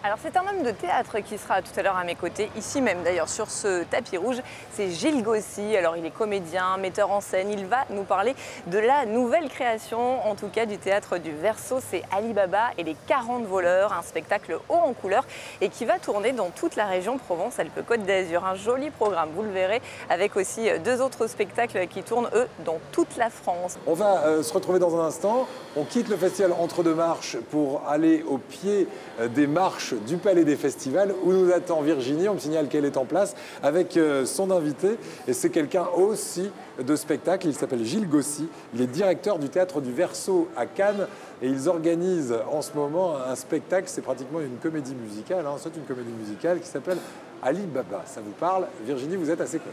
Alors c'est un homme de théâtre qui sera tout à l'heure à mes côtés, ici même d'ailleurs sur ce tapis rouge, c'est Gilles Gossy. Alors il est comédien, metteur en scène, il va nous parler de la nouvelle création, en tout cas du théâtre du Verseau, c'est Ali Baba et les 40 voleurs, un spectacle haut en couleur et qui va tourner dans toute la région Provence-Alpes-Côte d'Azur. Un joli programme, vous le verrez, avec aussi deux autres spectacles qui tournent eux dans toute la France. On va se retrouver dans un instant, on quitte le festival Entre deux marches pour aller au pied des marches du Palais des Festivals où nous attend Virginie. On me signale qu'elle est en place avec son invité et c'est quelqu'un aussi de spectacle. Il s'appelle Gilles Gossy, il est directeur du théâtre du Verseau à Cannes et ils organisent en ce moment un spectacle, c'est pratiquement une comédie musicale, c'est une comédie musicale qui s'appelle Ali Baba. Ça vous parle? Virginie, vous êtes à ses côtés.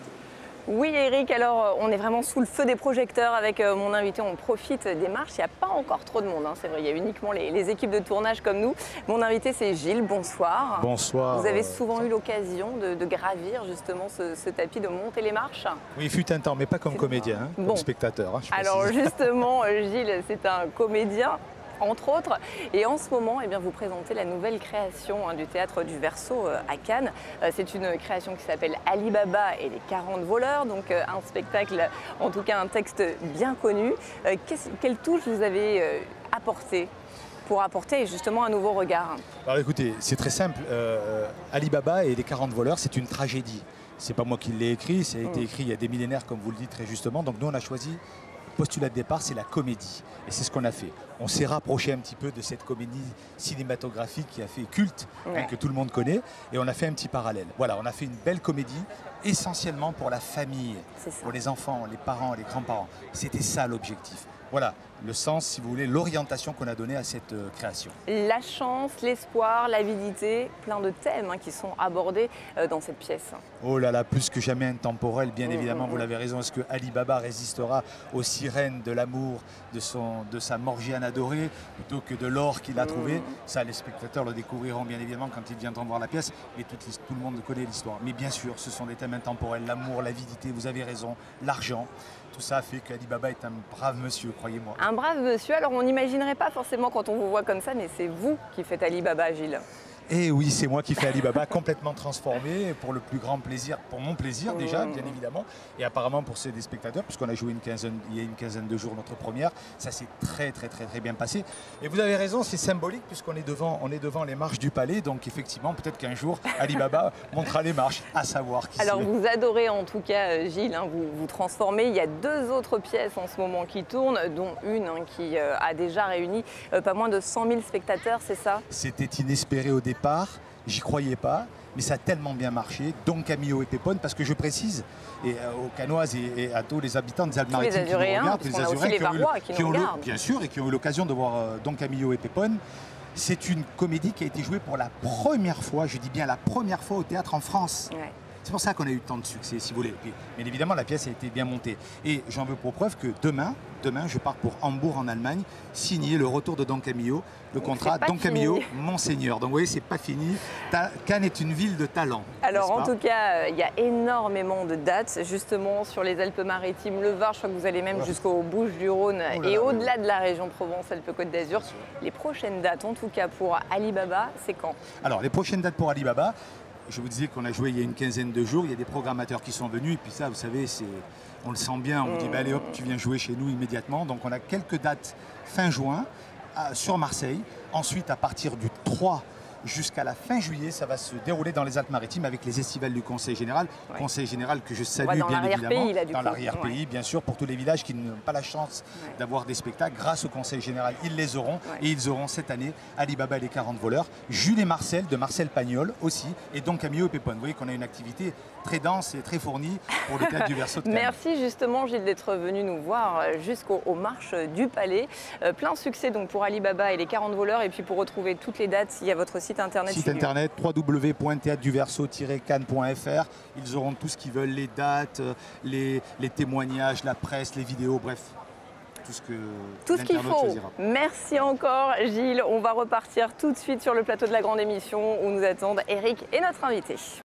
Oui Eric, alors on est vraiment sous le feu des projecteurs avec mon invité, on profite des marches, il n'y a pas encore trop de monde, c'est vrai, il y a uniquement les équipes de tournage comme nous. Mon invité c'est Gilles, bonsoir. Bonsoir. Vous avez souvent eu l'occasion de gravir justement ce tapis, de monter les marches? Oui, il fut un temps, mais pas comme comédien, comme spectateur. Alors justement Gilles, c'est un comédien entre autres. Et en ce moment, vous présentez la nouvelle création du théâtre du Verseau à Cannes. C'est une création qui s'appelle Ali Baba et les 40 voleurs, donc un spectacle, en tout cas un texte bien connu. Quelle touche vous avez apporté pour apporter justement un nouveau regard? Alors écoutez, c'est très simple. Ali Baba et les 40 voleurs, c'est une tragédie. C'est pas moi qui l'ai écrit, ça a été écrit il y a des millénaires, comme vous le dites très justement. Donc nous, on a choisi... Le postulat de départ, c'est la comédie. Et c'est ce qu'on a fait. On s'est rapproché un petit peu de cette comédie cinématographique qui a fait culte, que tout le monde connaît. Et on a fait un petit parallèle. Voilà, on a fait une belle comédie, essentiellement pour la famille, pour les enfants, les parents, les grands-parents. C'était ça l'objectif. Voilà, le sens, si vous voulez, l'orientation qu'on a donnée à cette création. La chance, l'espoir, l'avidité, plein de thèmes qui sont abordés dans cette pièce. Oh là là, plus que jamais intemporel, bien évidemment, vous l'avez raison. Est-ce que Ali Baba résistera aux sirènes de l'amour de sa Morgiane adorée plutôt que de l'or qu'il a trouvé? Ça, les spectateurs le découvriront bien évidemment quand ils viendront voir la pièce. Mais tout le monde connaît l'histoire. Mais bien sûr, ce sont des thèmes intemporels, l'amour, l'avidité, vous avez raison, l'argent. Tout ça fait qu'Ali Baba est un brave monsieur, croyez-moi. Un brave monsieur, alors on n'imaginerait pas forcément quand on vous voit comme ça, mais c'est vous qui faites Ali Baba, Gilles. Et oui, c'est moi qui fais Ali Baba, complètement transformé, pour le plus grand plaisir, pour mon plaisir déjà, bien évidemment, et apparemment pour ceux des spectateurs, puisqu'on a joué il y a une quinzaine de jours notre première, ça s'est très bien passé. Et vous avez raison, c'est symbolique, puisqu'on est devant les marches du palais, donc effectivement, peut-être qu'un jour, Ali Baba montera les marches, à savoir qui c'est. Alors vous adorez en tout cas, Gilles, vous transformez. Il y a deux autres pièces en ce moment qui tournent, dont une qui a déjà réuni pas moins de 100 000 spectateurs, c'est ça? C'était inespéré au départ. J'y croyais pas, mais ça a tellement bien marché. Don Camillo et Pépone, parce que je précise, et aux Canoises et à tous les habitants des Alpes-Maritimes qui nous regardent, les Azuréens qui nous regardent, bien sûr, et qui ont eu l'occasion de voir Don Camillo et Pépone. C'est une comédie qui a été jouée pour la première fois, je dis bien la première fois au théâtre en France. Ouais. C'est pour ça qu'on a eu tant de succès, si vous voulez. Mais évidemment, la pièce a été bien montée. Et j'en veux pour preuve que demain, je pars pour Hambourg en Allemagne, signer le retour de Don Camillo, le contrat Don Camillo, Monseigneur. Donc vous voyez, c'est pas fini. Cannes est une ville de talent. Alors en tout cas, il y a énormément de dates, justement, sur les Alpes-Maritimes, le Var. Je crois que vous allez même jusqu'aux Bouches-du-Rhône et au-delà de la région Provence-Alpes-Côte d'Azur. Les prochaines dates, en tout cas pour Ali Baba, c'est quand? Alors les prochaines dates pour Ali Baba, je vous disais qu'on a joué il y a une quinzaine de jours, il y a des programmateurs qui sont venus, et puis ça, vous savez, on le sent bien, on vous dit, allez hop, tu viens jouer chez nous immédiatement. Donc on a quelques dates fin juin sur Marseille. Ensuite, à partir du 3 jusqu'à la fin juillet, ça va se dérouler dans les Alpes-Maritimes avec les estivales du Conseil Général. Conseil Général que je salue bien évidemment, dans l'arrière-pays, bien sûr, pour tous les villages qui n'ont pas la chance d'avoir des spectacles. Grâce au Conseil Général, ils les auront. Et ils auront cette année Ali Baba et les 40 voleurs, Jules et Marcel de Marcel Pagnol aussi, et Don Camillo et Pépone. Vous voyez qu'on a une activité très dense et très fournie pour le théâtre du Verseau de Cannes. Merci justement Gilles d'être venu nous voir jusqu'aux marches du Palais. Plein succès donc pour Ali Baba et les 40 voleurs. Et puis pour retrouver toutes les dates, il y a votre site internet. Site internet www.theatreduverseau-cannes.fr. Ils auront tout ce qu'ils veulent, les dates, les témoignages, la presse, les vidéos, bref. Tout ce qu'il faut. Choisira. Merci encore Gilles. On va repartir tout de suite sur le plateau de la grande émission où nous attendent Eric et notre invité.